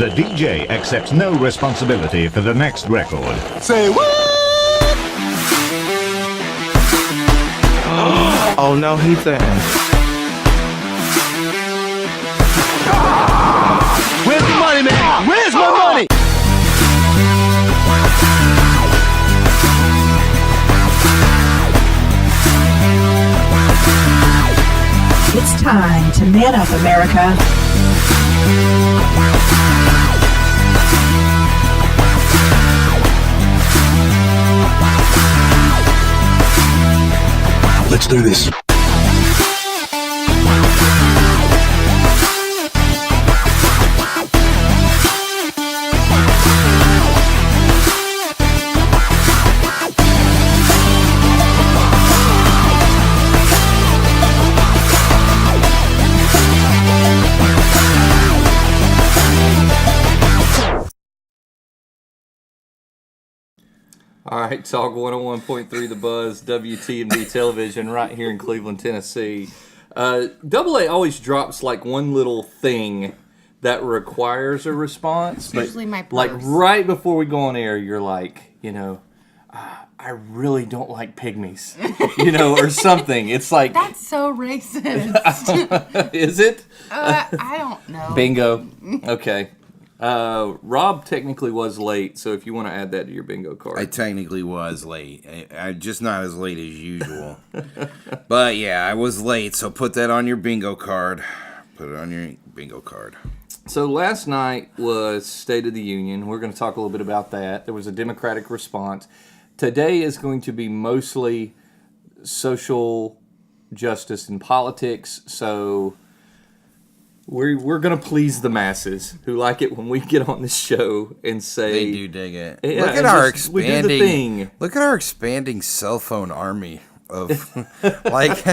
The DJ accepts no responsibility for the next record. Say what? Oh no, he's there. Where's the money, man? Where's my money? It's time to man up, America. Let's do this. All right, Talk 101.3 The Buzz, WTMD Television, right here in Cleveland, Tennessee. Double A always drops like one little thing that requires a response. It's usually my purse. Like right before we go on air, you're like, I really don't like pygmies, or something. It's like... That's so racist. Is it? I don't know. Bingo. Okay. Rob technically was late, so if you want to add that to your bingo card. I technically was late. I'm just not as late as usual. But yeah, I was late, so put that on your bingo card. Put it on your bingo card. So last night was State of the Union. We're going to talk a little bit about that. There was a Democratic response. Today is going to be mostly social justice and politics, so... We're going to please the masses who like it when we get on this show and say... They do dig it. Yeah, look at our we do the thing. Look at our expanding cell phone army of like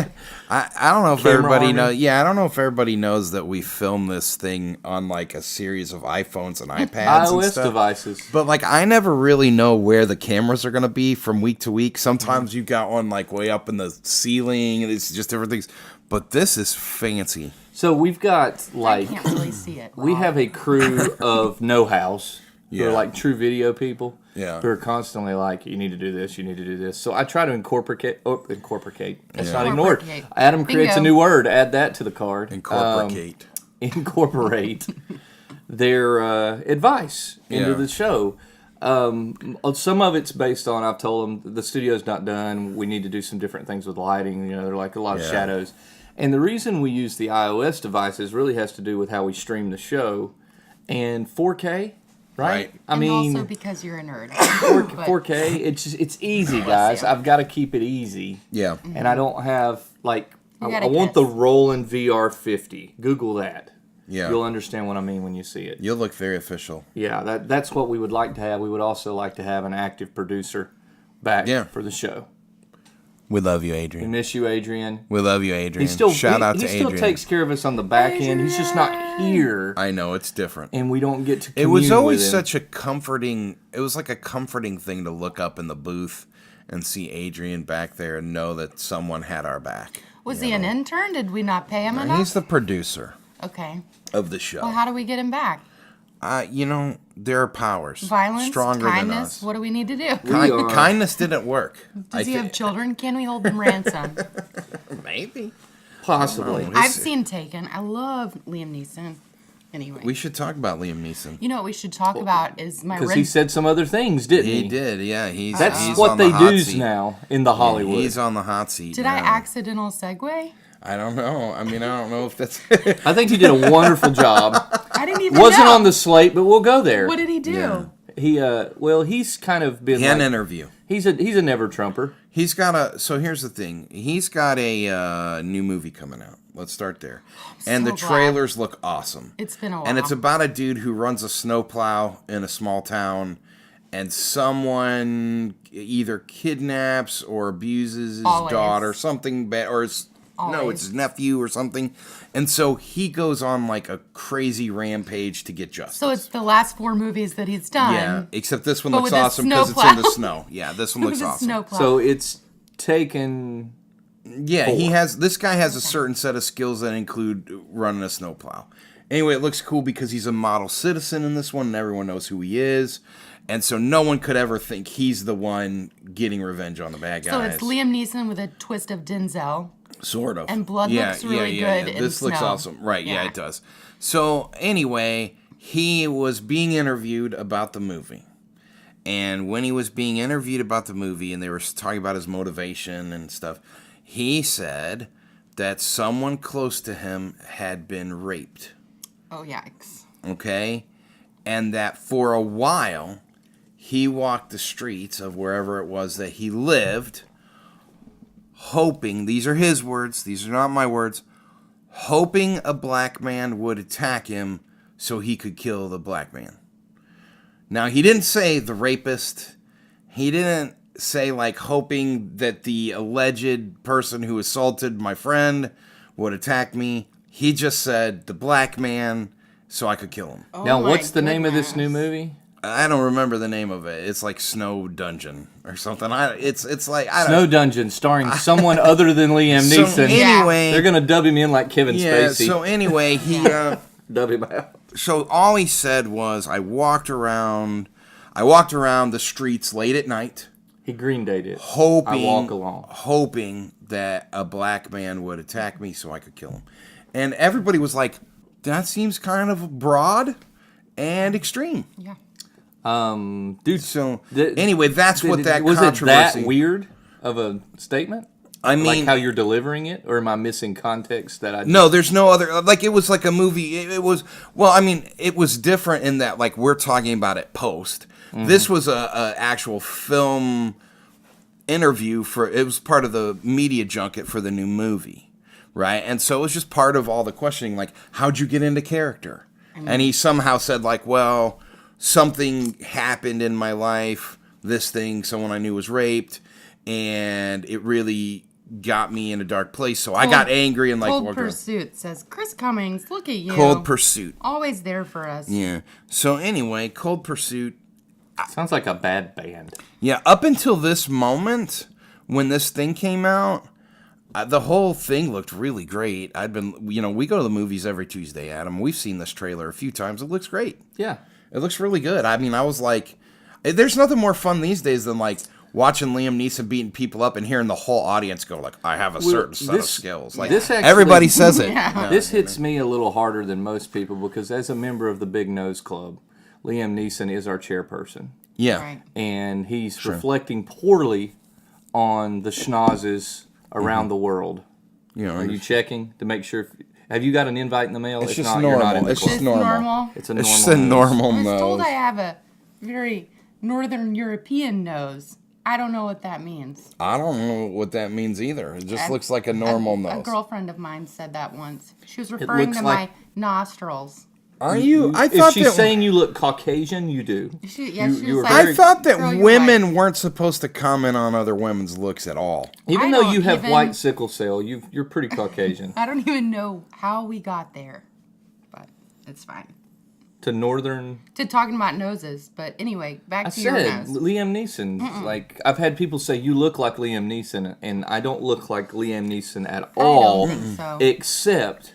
I don't know if everybody knows. Yeah, I don't know if everybody knows that we film this thing on like a series of iPhones and iPads iOS and stuff. devices. But like I never really know where the cameras are going to be from week to week. Sometimes you got one like way up in the ceiling and it's just different things. But this is fancy. So we've got like... I can't really see it. We have a crew of know-hows who are Yeah. like true video people. Yeah. Who are constantly like, you need to do this, you need to do this. So I try to incorporate. That's not even a word. Incorporate. Adam creates a Bingo. new word. Add that to the card. Incorporate their advice into Yeah. the show. Some of it's based on, I've told them, the studio's not done. We need to do some different things with lighting. There are like a lot of Yeah. shadows. And the reason we use the iOS devices really has to do with how we stream the show. And 4K, right? I And mean, also because you're a nerd. 4K, it's easy, guys. I've got to keep it easy. Yeah. And I don't have, like, You I gotta want guess. the Roland VR 50. Google that. Yeah. You'll understand what I mean when you see it. You'll look very official. Yeah, that's what we would like to have. We would also like to have an active producer back for the show. We love you, We Adrian. miss you, Adrian. We love you, Adrian. Shout out to Adrian. He still takes care of us on the back end. He's just not here. I know, it's different. And we don't get to It was commune always with him. such a comforting, it was like a comforting thing to look up in the booth and see Adrian back there and know that someone had our back. Was he an intern? Did we not pay him enough? He's the producer Okay. of the show. Well, how do we get him back? There are powers. Violence? Stronger kindness? than us. What do we need to do? Kindness didn't work. Does he have children? Can we hold them ransom? Maybe. Possibly. I've seen Taken. I love Liam Neeson. Anyway. We should talk about Liam Neeson. You know what we should talk about is my Because he said some other things, didn't he? He did, yeah. That's he's what on the they hot do seat. now in the Hollywood. He's on the hot seat Did now. I accidental segue? I don't know. I mean, I don't know if that's... I think he did a wonderful job. I didn't even Wasn't know. on the slate, but we'll go there. What did he do? Yeah. He's kind of been An like, interview. He's a never Trumper. He's got so here's the thing. He's got a new movie coming out. Let's start there. And so the glad. trailers look awesome. It's been a while. And it's about a dude who runs a snowplow in a small town, and someone either kidnaps or abuses his Always. daughter, something bad, or it's his nephew or something. And so he goes on like a crazy rampage to get justice. So it's the last 4 movies that he's done. Yeah, except this one But looks with a awesome because it's in the snowplow. snow. Yeah, this one looks With a awesome. snowplow. So it's taken. Yeah, this guy has a certain set of skills that include running a snowplow. Anyway, it looks cool because he's a model citizen in this one, and everyone knows who he is. And so no one could ever think he's the one getting revenge on the bad guys. So it's Liam Neeson with a twist of Denzel. Sort of. And blood looks really good in This looks snow. awesome. Right, yeah, Yeah. it does. So anyway, he was being interviewed about the movie. And when he was being interviewed about the movie and they were talking about his motivation and stuff, he said that someone close to him had been raped. Oh, yikes. Okay? And that for a while, he walked the streets of wherever it was that he lived, hoping, these are his words, these are not my words, hoping a black man would attack him so he could kill the black man. Now, he didn't say the rapist. He didn't say, like, hoping that the alleged person who assaulted my friend would attack me. He just said the black man so I could kill him. Oh Now, my what's the name of this new goodness. movie? I don't remember the name of it. It's like Snow Dungeon or something. It's like I don't Snow Dungeon, starring someone other than Liam So Neeson. anyway, They're gonna dub him in like Kevin yeah. Spacey. So anyway, he Dub him out. so all he said was, I walked around the streets late at night, He Green Dayed it. hoping I walk along. hoping that a black man would attack me so I could kill him. And everybody was like, that seems kind of broad and extreme. Yeah. Dude. So anyway, that's what that was controversy. it that weird of a statement? I mean, like how you're delivering it, or am I missing context that I? No, there's no other. Like, it was like a movie. It was, well, I mean, it was different in that, like, we're talking about it post. Mm-hmm. This was a actual film interview it was part of the media junket for the new movie, right? And so it was just part of all the questioning, like, how'd you get into character? And he somehow said, like, well, something happened in my life, someone I knew was raped, and it really got me in a dark place, so I got angry and like Cold walked around. Pursuit says, Chris Cummings, look at you. Cold Pursuit. Always there for us. Yeah. So anyway, Cold Pursuit. Sounds like a bad band. Yeah, up until this moment, when this thing came out, the whole thing looked really great. We go to the movies every Tuesday, Adam. We've seen this trailer a few times. It looks great. Yeah. It looks really good. I mean, I was like, there's nothing more fun these days than like watching Liam Neeson beating people up and hearing the whole audience go like, I have a certain set of skills. Like, this actually- everybody says it. Yeah. This hits me a little harder than most people because as a member of the Big Nose Club, Liam Neeson is our chairperson. Yeah. Right. And he's reflecting poorly on the schnozzes around the world. You know, Are you checking to make sure? Have you got an invite in the mail? It's If just not, you're not in normal. the It's club. just It's normal. normal. It's a It's normal. just a normal I was told nose. I have a very Northern European nose. I don't know what that means. I don't know what that means either. It just looks like a normal A nose. girlfriend of mine said that once. She was referring looks to like- my nostrils. Are you? I If thought she's that. saying you look Caucasian, you do. She you was were like, I thought that "Girl, you're women white." weren't supposed to comment on other women's looks at all. Even I though don't you have even- white sickle cell, you're pretty Caucasian. I don't even know how we got there, but it's fine. To northern, To talking about noses, but anyway, back I to your said nose. Liam Neeson. Like I've had people say you look like Liam Neeson, and I don't look like Liam Neeson at all, think so. except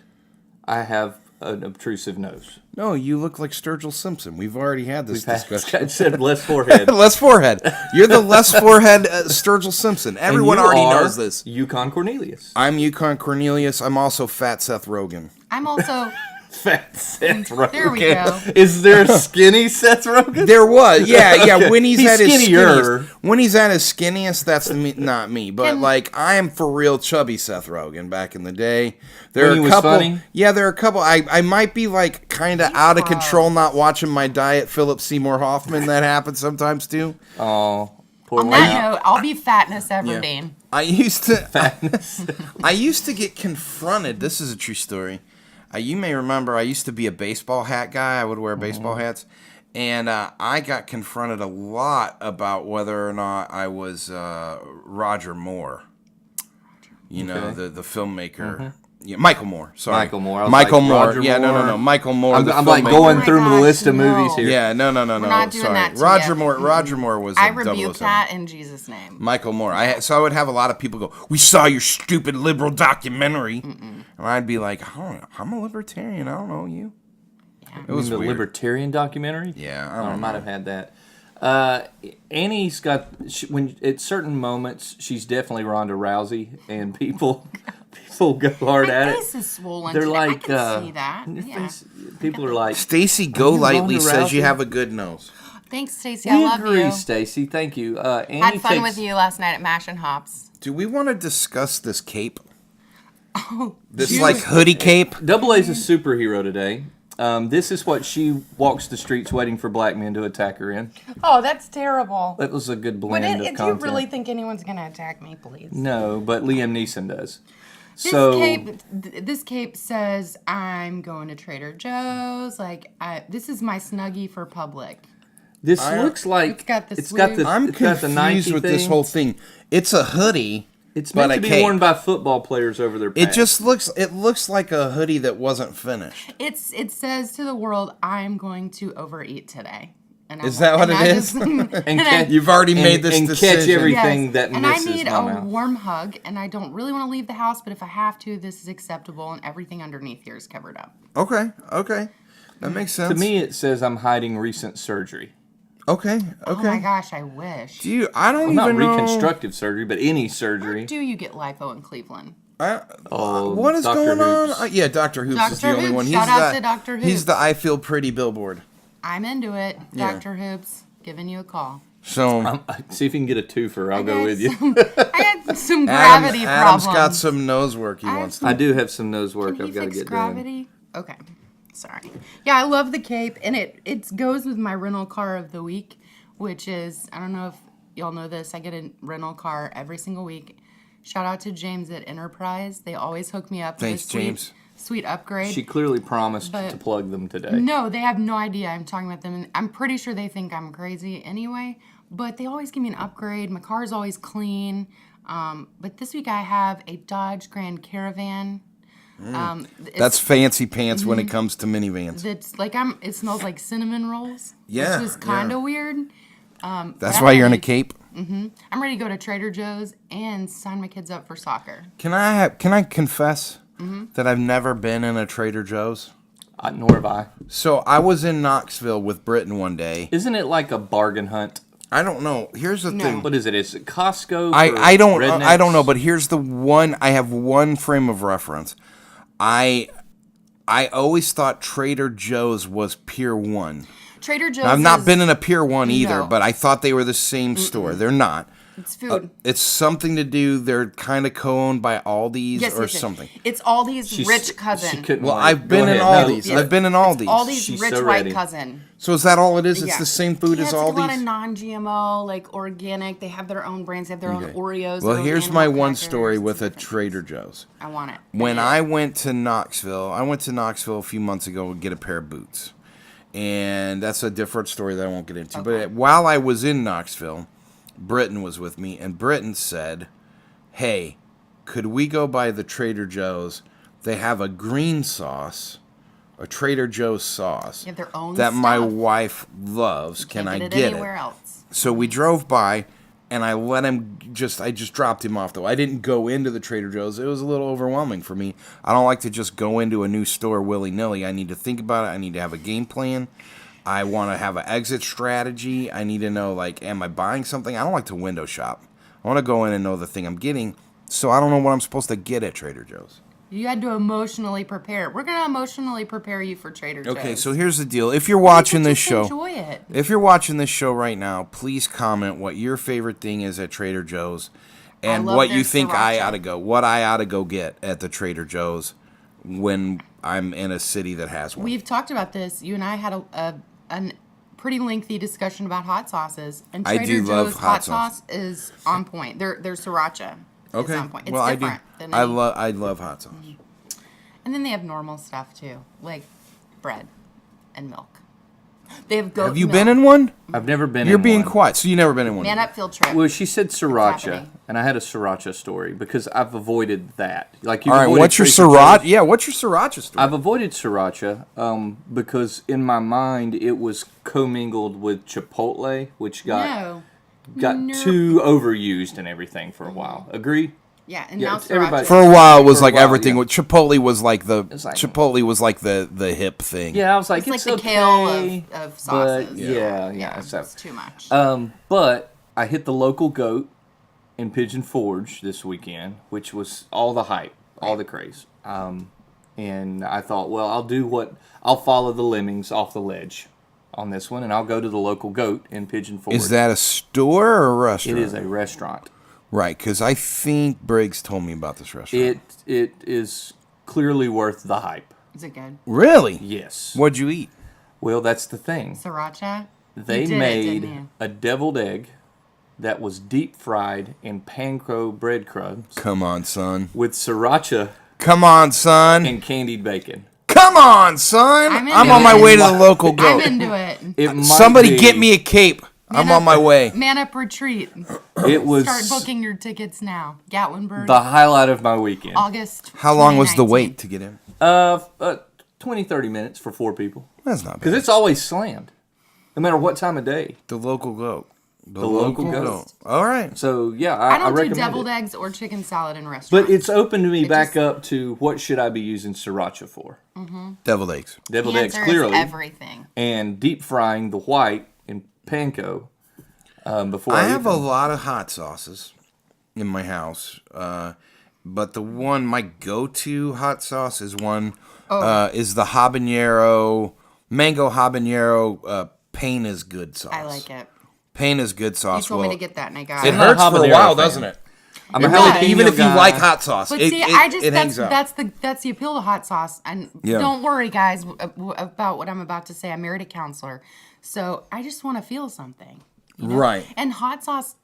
I have an obtrusive nose. No, you look like Sturgill Simpson. We've already had this discussion. It said less forehead. Less forehead. You're the less forehead Sturgill Simpson. Everyone And you already are knows this. Yukon Cornelius. I'm Yukon Cornelius. I'm also Fat Seth Rogen. I'm also Fat Seth Rogen. There we go. Is there a skinny Seth Rogen? There was, yeah. When he's at his skinnier. skinniest, when he's at his skinniest, that's not me. But Can- like, I am for real chubby Seth Rogen back in the day. There When are he a was couple. funny? Yeah, there are a couple. I might be like kind of out of control, not watching my diet. Philip Seymour Hoffman. That happens sometimes too. Oh, poor on lady. that note, I'll be Fatness Everdeen. I used to get confronted. This is a true story. You may remember I used to be a baseball hat guy. I would wear baseball hats. And I got confronted a lot about whether or not I was Roger Moore. You know, Okay. the filmmaker. Yeah, Michael Moore. Sorry. Michael Moore. I was Michael like, Moore. Roger Yeah, Moore. no. Michael Moore. I'm the like filmmaker. going Oh my through the gosh, list of no. movies here. Yeah, no. not doing Sorry. that to Roger you. Moore. Roger Moore was. I a rebuke 007. that in Jesus' name. Michael Moore. So I would have a lot of people go, "We saw your stupid liberal documentary," and I'd be like, "Oh, I'm a libertarian. I don't know you." It was the weird. Libertarian documentary. Yeah, I I don't might know. have had that. Annie's got when at certain moments she's definitely Ronda Rousey, and people go hard My at face it. is swollen. They're today. like, I can see that. your Yeah. face- people are like, Stacy Are you Golightly Ronda says you Rousey? have a good nose. Thanks, Stacey. we I love agree, you. Stacy. Thank you. Annie Had fun takes, with you last night at Mash and Hops. Do we want to discuss this cape? Oh, This shoot. like hoodie cape? Double A's a superhero today. This is what she walks the streets waiting for black men to attack her in. Oh, that's terrible. That was a good But blend of do you content. really think anyone's gonna attack me, please? No, but Liam Neeson does. This cape says I'm going to Trader Joe's. This is my snuggie for public. This looks like It's got the it's got sleeve. the I'm it's got the confused Nike with this thing. whole thing. It's a hoodie. It's but meant a to be cape. worn by football players over their It pads. just looks like a hoodie that wasn't finished. It says to the world, I'm going to overeat today. And Is that what it is? and You've already made this and decision. catch everything that and I misses need my a mouth. warm hug, and I don't really want to leave the house, but if I have to, this is acceptable, and everything underneath here is covered up. Okay. That makes sense. To me, it says I'm hiding recent surgery. Okay. Oh my gosh, I wish. I don't Well, even not know. reconstructive surgery, but any surgery. Do you get lipo in Cleveland? What is Dr. going on? Hoops. Yeah, Dr. Hoops is the Dr. only Hoops. one. Shout out to Dr. He's Hoops. the I Feel Pretty billboard. I'm into it. Yeah. Dr. Hoops, giving you a call. So See if you can get a twofer. I'll go with you. I got some gravity Adam's problems. got some nose work he wants to I do have some nose work Can he I've got to fix get done. gravity? Okay. Sorry. Yeah, I love the cape, and it goes with my rental car of the week, which is, I don't know if y'all know this, I get a rental car every single week. Shout out to James at Enterprise. They always hook me up Thanks, with a sweet, James. sweet upgrade. She clearly promised But- to plug them today. No, they have no idea I'm talking about them. And I'm pretty sure they think I'm crazy anyway, but they always give me an upgrade. My car is always clean. But this week I have a Dodge Grand Caravan. That's fancy pants when it comes to minivans. That's like it smells like cinnamon rolls. Yeah, Which is kind of yeah. weird. That's why you're in a cape. I'm ready to go to Trader Joe's and sign my kids up for soccer. Can I confess Mm-hmm. that I've never been in a Trader Joe's? Nor have I. So I was in Knoxville with Britton one day. Isn't it like a bargain hunt? I don't know. Here's the thing. What is it? Is it Costco? For I don't know, rednecks? but here's the one. I have one frame of reference. I always thought Trader Joe's was Pier 1. Trader Joe's. I've not is- been in a Pier 1 either, No. but I thought they were the same store. They're not. It's food. It's something to do. They're kind of co-owned by Aldi's yes, or yes, yes. something. It's Aldi's She's- rich cousin. She couldn't Well, wait. I've Go been in ahead. No, Aldi's. I've been in Aldi's. Aldi's She's rich so white ready. cousin. So is that all it is? It's Yeah. the same food Yeah, as it's like a lot of Aldi's? non-GMO, like organic. They have their own brands. They have their own Oreos. Well, their own here's animal my one crackers. story with a It's Trader Joe's. I want it. When I went to Knoxville a few months ago to get a pair of boots. And that's a different story that I won't get into. But while I was in Knoxville, Britton was with me, and Britton said, hey, could we go by the Trader Joe's? They have a green sauce, a Trader Joe's sauce They have their own that my stuff. wife loves. Can I Can't get anywhere it? else. So we drove by, and I let him I just dropped him off, though. I didn't go into the Trader Joe's. It was a little overwhelming for me. I don't like to just go into a new store willy-nilly. I need to think about it. I need to have a game plan. I want to have an exit strategy. I need to know, like, am I buying something? I don't like to window shop. I want to go in and know the thing I'm getting, so I don't know what I'm supposed to get at Trader Joe's. You had to emotionally prepare. We're gonna emotionally prepare you for Trader Joe's. Okay, so here's the deal. If you're watching this Just show... enjoy it. If you're watching this show right now, please comment what your favorite thing is at Trader Joe's and love what their you think I sriracha. ought to go, what I ought to go get at the Trader Joe's when I'm in a city that has one. We've talked about this. You and I had a pretty lengthy discussion about hot sauces, and I Trader do love Joe's hot sauce is on point. Their sriracha is on point. It's well, different than I any- love hot sauce. And then they have normal stuff too, like bread and milk. They have goat Have you milk. been in one? I've never been You're in being one. quiet, so you never been in one. Man up field trip. Well, she said sriracha, happening. and I had a sriracha story because I've avoided that. Like you. All right, what's your sriracha? Yeah, what's your sriracha story? I've avoided sriracha because in my mind it was commingled with chipotle, which got No. too overused and everything for a while. Agree? Yeah, and Yeah, now it's everybody- sriracha. For a while, it was For a like while, everything. yeah. Chipotle was like the like- Chipotle was like the hip thing. Yeah, I was like, It's like it's the okay, kale of sauces. But yeah. So, it's too much. but I hit the local goat in Pigeon Forge this weekend, which was all the hype, all the craze. And I thought, well, I'll follow the lemmings off the ledge on this one, and I'll go to the local goat in Pigeon Forge. Is that a store or a restaurant? It is a restaurant. Right, because I think Briggs told me about this restaurant. It is clearly worth the hype. Is it good? Really? Yes. What'd you eat? Well, that's the thing. Sriracha? They You did it, made didn't you? a deviled egg that was deep fried in panko breadcrumbs Come on, son. with sriracha Come on, son. and candied bacon. Come on, son. I'm into I'm on my it. way to the local I'm goat. into it. It might Somebody be- get me a cape. I'm Man on my up- way. Man up retreat. It was Start booking your tickets now. Gatlinburg, the highlight of my weekend. August. How long was the 2019. wait to get in? 20, 30 minutes for 4 people. That's not Because bad. it's always slammed, no matter what time of day. The local goat. The local goat. All right. So yeah, I I don't do recommend deviled it. eggs or chicken salad in restaurants. But it's opened me It back just- up to what should I be using sriracha for? Deviled eggs. Deviled the eggs, answer clearly, is everything. and deep frying the white in panko before I eat have a them. lot of hot sauces in my house, but my go-to hot sauce is is the habanero, mango habanero. Pain is good sauce. I like it. Pain is good You sauce. told me Well, to get that, and I got it it. not a hurts for a habanero while, fan. doesn't it? I'm a Really? jalapeno Even if you guy. like hot sauce, But it, see, it hangs out. that's the appeal of hot sauce. And Yeah. don't worry, guys, about what I'm about to say. I married a counselor, so I just want to feel something. you know? Right. And hot sauce,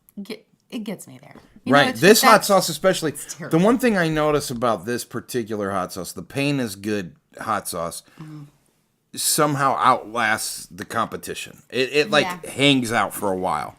it gets me there. You know, Right. it's This just- hot that's- sauce, especially, terrible. the one thing I notice about this particular hot sauce, the Pain is good hot sauce, somehow outlasts the competition. It Yeah. hangs out for a while.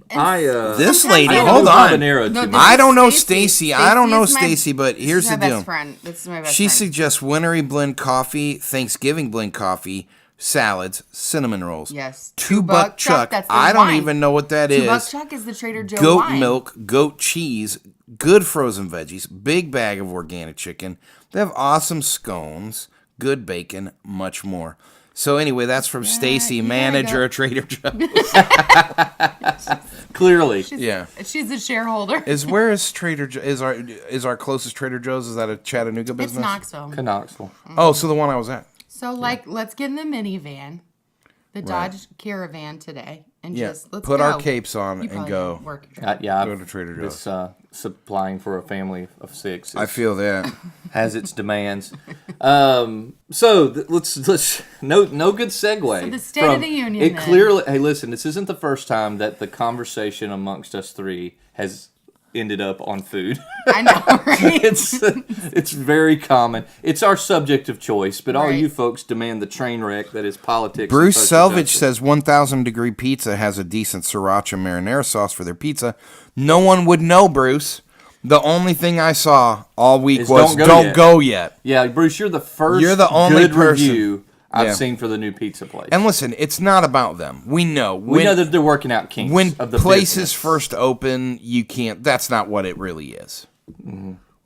This Sometimes lady, I don't hold know on. habanero No, too this much. I is don't know Stacy. Stacy. I don't know Stacy is my- Stacy, but here's this is the my deal. best friend. This is my best She friend. suggests wintry blend coffee, Thanksgiving blend coffee, salads, cinnamon rolls. Yes. Two buck chuck. That's the I don't wine. even know what that is. Two Buck Chuck is the Trader Joe Goat wine. milk, goat cheese, good frozen veggies, big bag of organic chicken. They have awesome scones, good bacon, much more. So anyway, that's from Stacy, you gotta manager go. at Trader Joe. Clearly, Yeah. She's a shareholder. Where is Trader Joe? Is our closest Trader Joe's? Is that a Chattanooga It's business? Knoxville. Knoxville. Oh, so the one I was at. So, let's get in the minivan, the Dodge Caravan today, and Yeah. just let's Put go. our capes on You and probably go. didn't work your job. Yeah, Go to Trader Joe's. This supplying for a family of 6. I feel that. has its demands. Let's no good segue. So the State of the Union, It then. clearly. Hey, listen. This isn't the first time that the conversation amongst us three has ended up on food. I know, right? it's very common. It's our subject of choice, but all Right. you folks demand the train wreck that is politics. and Bruce social Selvage justice. says 1,000 Degree Pizza has a decent sriracha marinara sauce for their pizza. No one would know, Bruce. The only thing I saw all week Is was don't go yet." yet. Yeah, Bruce, you're the first. You're the only good person. review I've Yeah. seen for the new pizza place. And listen, it's not about them. We know. we know that they're working out kinks. when of the places business. first open, you can't. That's not what it really is.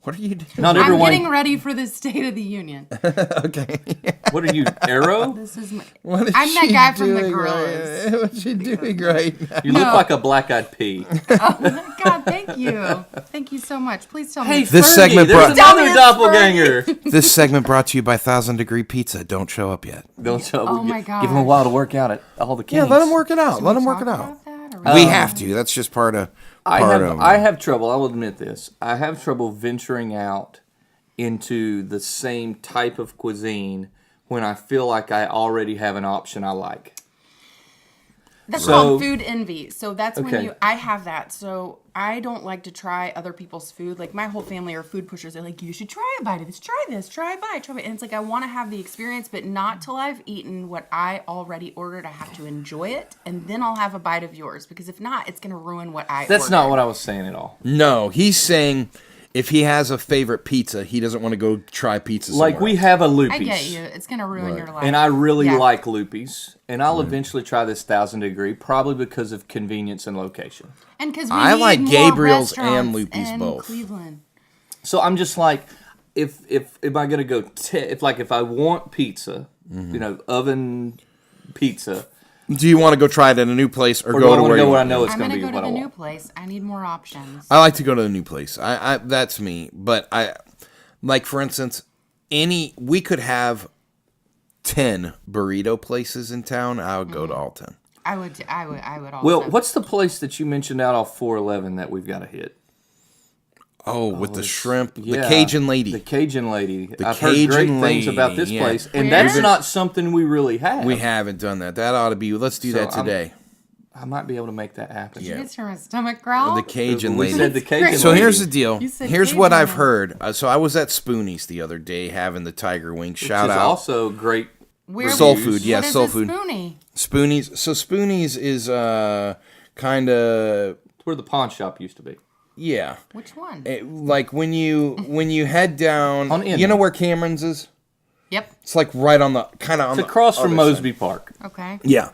What are you doing? Not I'm everyone. getting ready for the State of the Union. Okay. What are you, Arrow? This is my. What is I'm that she guy from the doing Gorillas. right- What's she doing right now? You look like a black-eyed pea. God, thank you. Thank you so much. Please tell me. This Fergie, segment there's brought- Tell me another it's doppelganger. This segment brought to you by 1,000 Degree Pizza. Don't show up yet. Don't show. Oh my Give him a while to work out it. All the kinks. Yeah, let them work it out. Should Let we them work talk it out. about that, or- We have to. That's just part of. I have trouble. I will admit this. I have trouble venturing out into the same type of cuisine when I feel like I already have an option I like. That's So- called food envy. So that's Okay. when I have that. So I don't like to try other people's food. Like my whole family are food pushers. They're like, you should try a bite of this, try this, try a bite, try it. And it's like, I want to have the experience, but not till I've eaten what I already ordered. I have to enjoy it. And then I'll have a bite of yours. Because if not, it's going to ruin what I That's ordered. not what I was saying at all. No, he's saying if he has a favorite pizza, he doesn't want to go try pizza somewhere Like we else. have a Loopy's. I get you. It's gonna ruin your life. And I really Yeah. like Loopy's. And I'll eventually try this 1,000 Degree, probably because of convenience and location. And because we I need like more Gabriel's and restaurants Loopy's in both. Cleveland. So I'm just like, if I gotta go, if I want pizza, oven pizza, Do you want to go try it at a new place or or do go I to want where to go you where I want? know it's I'm gonna gonna be go to what I the new want? place. I need more options. I like to go to the new place. I that's me. But like for instance, we could have 10 burrito places in town. I would go to all 10. I would also. Well, what's the place that you mentioned out off 411 that we've got to hit? Oh, with the shrimp, the Yeah, Cajun lady. The Cajun lady. The I've heard great Cajun things about lady, this yeah. place, and Where? that's not something we really have. We haven't done that. That ought to be. Let's do So that today. I might be able to make that happen. Yeah. It's from a stomach growl. The Cajun We lady. said the Cajun So lady. here's the deal. You said Here's what Cajun I've lady. heard. So I was at Spoonies the other day having the tiger wing. Which Shout is out. also great. Where Soul reviews. food, yeah, what is soul a food. Spoonie? Spoonies. So Spoonies is kind of It's where the pawn shop used to be. yeah. Which one? Like when you head down, On you know Inman. where Cameron's is? Yep. It's like right on the kind of on It's the across from other Mosby Park. Okay. Yeah.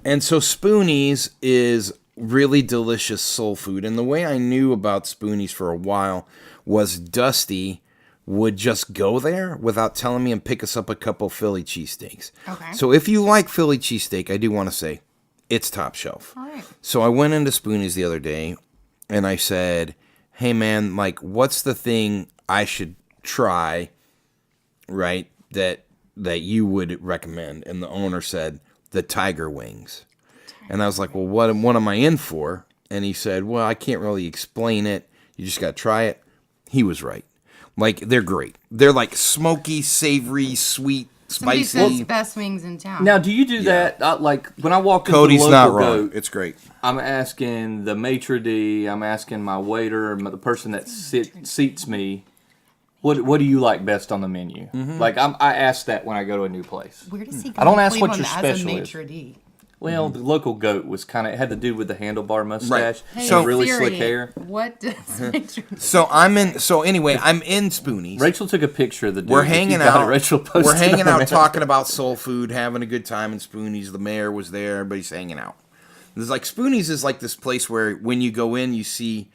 And so Spoonies is really delicious soul food. And the way I knew about Spoonies for a while was Dusty would just go there without telling me and pick us up a couple Philly cheesesteaks. Okay. So if you like Philly cheesesteak, I do want to say it's top shelf. All right. So I went into Spoonies the other day and I said, hey man, like what's the thing I should try, right, that you would recommend? And the owner said, the tiger wings. And I was like, well, what am I in for? And he said, well, I can't really explain it. You just got to try it. He was right. Like, they're great. They're like smoky, savory, sweet, Somebody spicy. says best wings in town. Now, do you do that? Like when I walk into Cody's the not local wrong. goat, It's great. I'm asking the maitre d', I'm asking my waiter, the person that seats me, what do you like best on the menu? Mm-hmm. Like I ask that when I go to a new place. Where does he go? I don't to ask what Cleveland your as a special is. maitre d'? Well, the local goat was kind of had to do with the handlebar mustache, Hey, So- and really Siri, slick hair. What does maitre d'? So anyway, I'm in Spoonies. Rachel took a picture of the dude. We're If you hanging got it, out. Rachel posted We're hanging on out there. talking about soul food, having a good time in Spoonies. The mayor was there. Everybody's hanging out. There's like Spoonies is like this place where when you go in, you see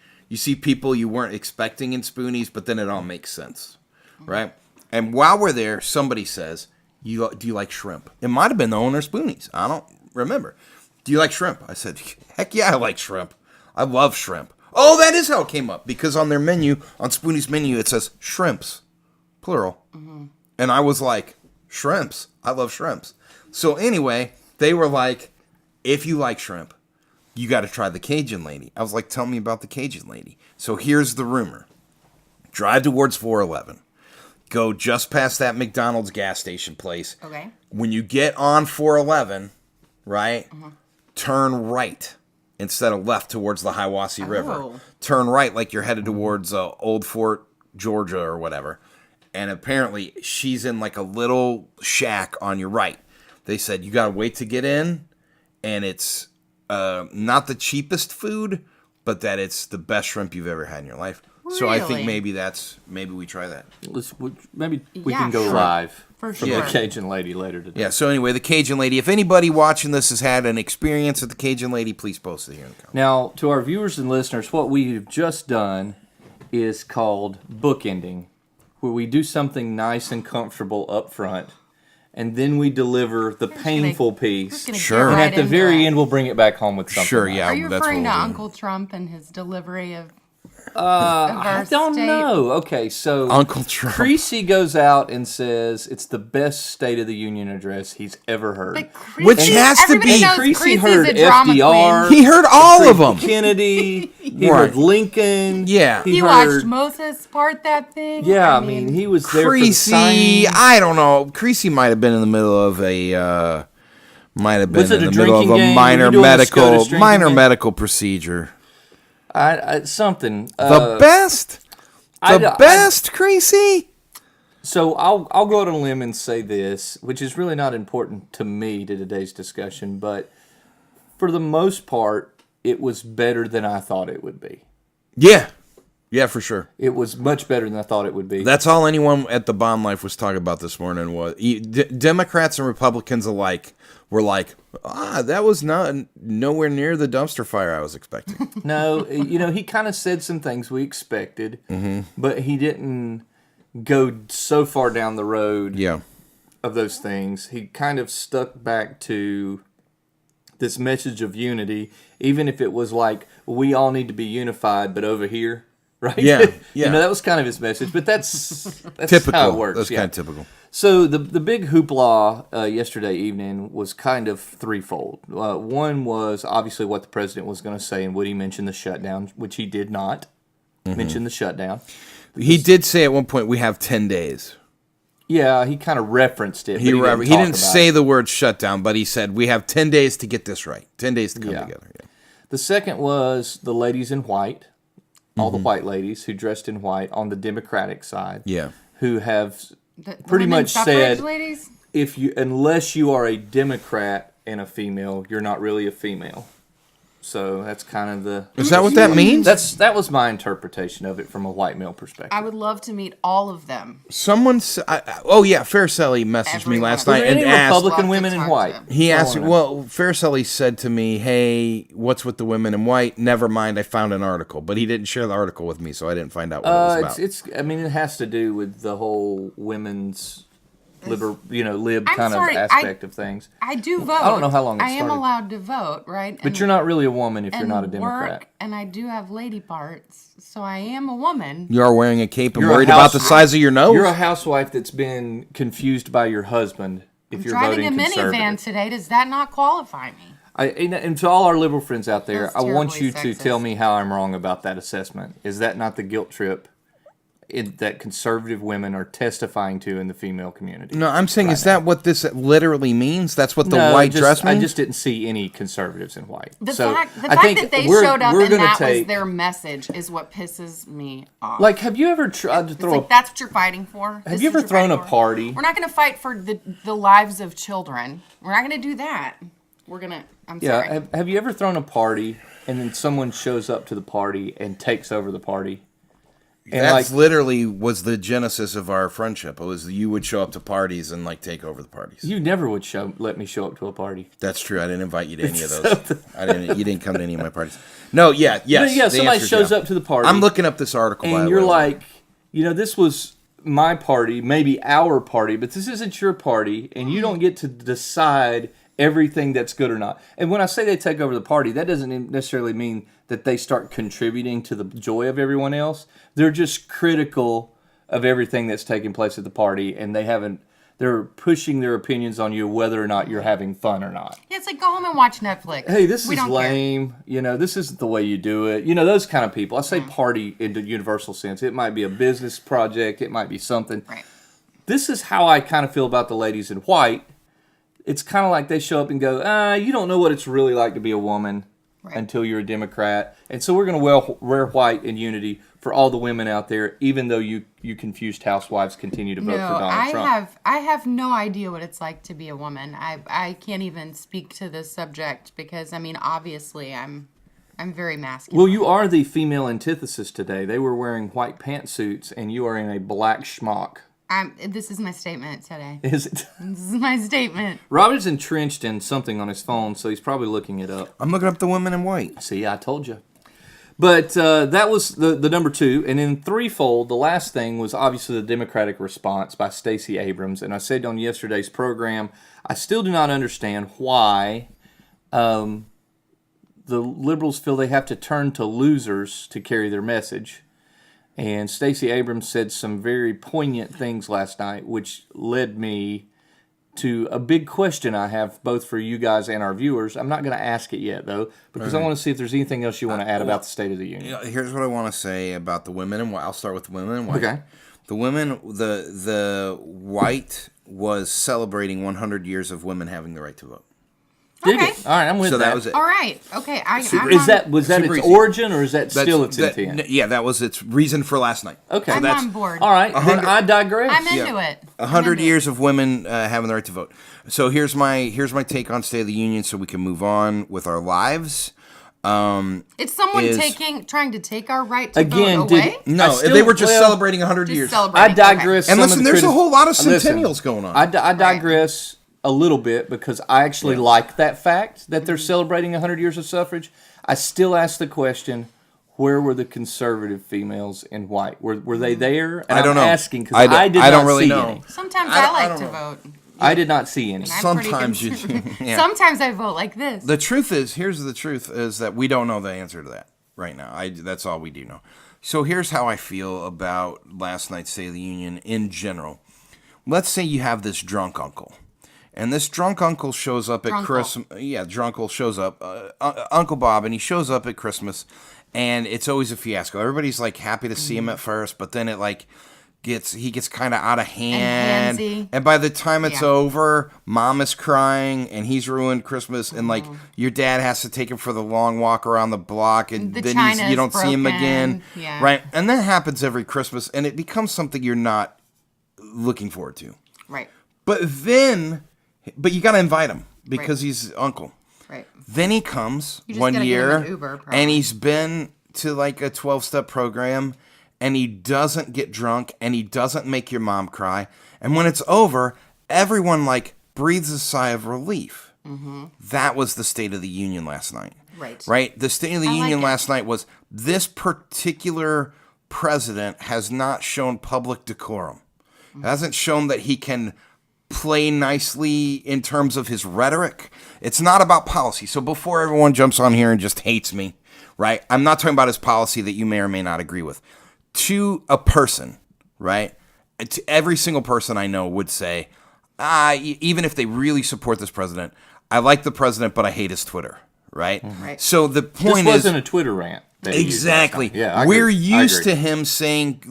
people you weren't expecting in Spoonies, but then it all makes sense, right? And while we're there, somebody says, do you like shrimp? It might have been the owner of Spoonies. I don't remember. Do you like shrimp? I said, heck yeah, I like shrimp. I love shrimp. Oh, that is how it came up. Because on their menu, on Spoonies' menu, it says shrimps, plural. Mm-hmm. And I was like, shrimps? I love shrimps. So anyway, they were like, if you like shrimp, you got to try the Cajun lady. I was like, tell me about the Cajun lady. So here's the rumor. Drive towards 411. Go just past that McDonald's gas station place. Okay. When you get on 411, right, turn right instead of left towards the Hiwassee River. Oh. Turn right like you're headed towards Old Fort, Georgia or whatever. And apparently she's in like a little shack on your right. They said you got to wait to get in, and it's not the cheapest food, but that it's the best shrimp you've ever had in your life. So I think Really? maybe we try that. Maybe we Yeah, can go sure. live For from sure. the Cajun lady later today. Yeah, so anyway, the Cajun lady. If anybody watching this has had an experience at the Cajun lady, please post it here in the comments. Now, to our viewers and listeners, what we've just done is called bookending, where we do something nice and comfortable up front, and then we deliver the painful piece. Sure. And Right at the into very it. end, we'll bring it back home with something. Sure, nice. yeah, Are you that's what referring to we'll do. Uncle Trump and his delivery of? I don't state? know. Okay, so Uncle Trump. Creasy goes out and says it's the best State of the Union address he's ever heard. But Which Creasy- has to everybody be- knows Creasy Creasy's heard a drama FDR. queen. He heard all of them. Kennedy. He Right. heard Lincoln. Yeah. He heard, watched Moses part that thing. Yeah, I mean, he was there for the Creasy, signing. I don't know. Creasy might have been in the middle of a might have been Was it in a the middle of drinking a game? minor Were you doing a medical SCOTUS drinking game? medical procedure. Something. The best, best, Creasy. So I'll go out on a limb and say this, which is really not important to me to today's discussion, but for the most part, it was better than I thought it would be. Yeah, Yeah, for sure. It was much better than I thought it would be. That's all anyone at the Bomb Life was talking about this morning was Democrats and Republicans alike were like, that was nowhere near the dumpster fire I was expecting. No, he kind of said some things we expected, but he didn't go so far down the road of those things. He kind of stuck back to this message of unity, even if it was like, we all need to be unified, but over here. Right? Yeah, yeah. That was kind of his message, but that's Typical. how it works. That's kind of typical. So the big hoopla yesterday evening was kind of threefold. One was obviously what the president was going to say, and Woody mentioned the shutdown, which he did not mention the shutdown. He did say at one point, we have 10 days. Yeah, he kind of referenced it. He didn't say the word shutdown, but he said, we have 10 days to get this right. 10 days to come together. Yeah. The second was the ladies in white. All the white ladies who dressed in white on the Democratic side, who have pretty much said, ladies? unless you are a Democrat and a female, you're not really a female. So that's kind of the... Is that what that means? That was my interpretation of it from a white male perspective. I would love to meet all of them. Someone... Farcelli messaged me last night and asked... Republican women in white? He asked... Well, Farcelli said to me, hey, what's with the women in white? Never mind, I found an article. But he didn't share the article with me, so I didn't find out what it was about. It has to do with the whole women's... lib kind of sorry, aspect of things. I do vote. I don't know how long it I am started. allowed to vote, right? But you're not really a woman if you're not a Democrat. Work, and I do have lady parts, so I am a woman. You are wearing a cape and You're a worried about the size of your nose? You're a housewife that's been confused by your husband if you're voting driving a conservative. minivan today. Does that not qualify me? And to all our liberal friends out there, That's I want terribly you to sexist. tell me how I'm wrong about that assessment. Is that not the guilt trip that conservative women are testifying to in the female community? No, I'm saying, is that what this literally means? That's what the No, white dress means? I just didn't see any conservatives in white. The So fact I think that they we're- showed up we're and gonna that was take- their message is what pisses me off. Like, have you ever tried to It's throw like, that's what you're fighting for? Have you ever thrown a party? We're not going to fight for the lives of children. We're not going to do that. We're going to... I'm sorry. Yeah, have you ever thrown a party and then someone shows up to the party and takes over the party? And That's literally was the genesis of our friendship. It was you would show up to parties and take over the parties. You never would let me show up to a party. That's true. I didn't invite you to any of those. You didn't come to any of my parties. No, yes. Yeah, somebody shows up to the party. I'm looking up this article. And you're like, this was my party, maybe our party, but this isn't your party, and you don't get to decide everything that's good or not. And when I say they take over the party, that doesn't necessarily mean that they start contributing to the joy of everyone else. They're just critical of everything that's taking place at the party, and they're pushing their opinions on you whether or not you're having fun or not. Yeah, it's like, go home and watch Netflix. Hey, this We is don't lame. This isn't the way you do it. Those kind of people. I say party in the universal sense. It might be a business project. It might be something. Right. This is how I kind of feel about the ladies in white. It's kind of like they show up and go, you don't know what it's really like to be a woman until you're a Democrat. And so we're going to wear white in unity for all the women out there, even though you confused housewives continue to vote for Donald Trump. I have no idea what it's like to be a woman. I can't even speak to this subject because, obviously I'm very masculine. Well, you are the female antithesis today. They were wearing white pantsuits, and you are in a black schmuck. This is my statement today. Is it? This is my statement. Robert's entrenched in something on his phone, so he's probably looking it up. I'm looking up the women in white. See, I told you. But that was the number two. And in threefold, the last thing was obviously the Democratic response by Stacey Abrams. And I said on yesterday's program, I still do not understand why the liberals feel they have to turn to losers to carry their message. And Stacey Abrams said some very poignant things last night, which led me to a big question I have both for you guys and our viewers. I'm not going to ask it yet, though, because I want to see if there's anything else you want to add about the State of the Union. Here's what I want to say about the women in white. I'll start with the women in white. Okay. The women, the white was celebrating 100 years of women having the right to vote. Did Okay. it? All right, I'm with So that. that was it. All right. Okay. Was that Super its easy. origin, or is that still its intent? Yeah, that was its reason for last night. Okay. I'm that's- on board. All right, then I digress. I'm into it. 100 years of women having the right to vote. So here's my take on State of the Union so we can move on with our lives. It's someone is- trying to take our right to Again, vote away. No, still- they were just well, celebrating 100 Just years. celebrating. I digress. And some listen, of the there's a whole lot of Listen, centennials going on. I digress a little bit because I actually like that fact that they're celebrating 100 years of suffrage. I still ask the question, where were the conservative females in white? Were they there? And I don't know. I'm asking because I did I don't not really see know. any. Sometimes I I, don't like to know. vote. I did not see any. And I'm pretty Sometimes you- conservative. yeah. Sometimes I vote like this. The truth is, here's the truth, is that we don't know the answer to that right now. That's all we do know. So here's how I feel about last night's State of the Union in general. Let's say you have this drunk uncle. And this drunk uncle shows up at Christmas. Yeah, drunkle shows up. Uncle Bob, and he shows up at Christmas, and it's always a fiasco. Everybody's like happy to see him at first, but then it like he gets kind of out of hand. handsy. And by the time it's Yeah. over, mom is crying, and he's ruined Christmas, and like your dad has to take him for the long walk around the block, and The then china you is don't see him broken. again, Yeah. right? And that happens every Christmas, and it becomes something you're not looking forward to. Right. But you got to invite him because he's uncle. Right. Then he comes You just one gotta get him year, an Uber, probably. and he's been to like a 12-step program, and he doesn't get drunk, and he doesn't make your mom cry. And when it's over, everyone like breathes a sigh of relief. Mm-hmm. That was the State of the Union last night. Right. Right? The State of the I like Union it. last night was this particular president has not shown public decorum. Hasn't shown that he can play nicely in terms of his rhetoric. It's not about policy. So before everyone jumps on here and just hates me, right? I'm not talking about his policy that you may or may not agree with. To a person, right? To every single person I know would say, even if they really support this president, I like the president, but I hate his Twitter, right? Right. So the This point is... wasn't a Twitter rant. that he used last Exactly. time. Yeah, I We're agree. I used agree. to him saying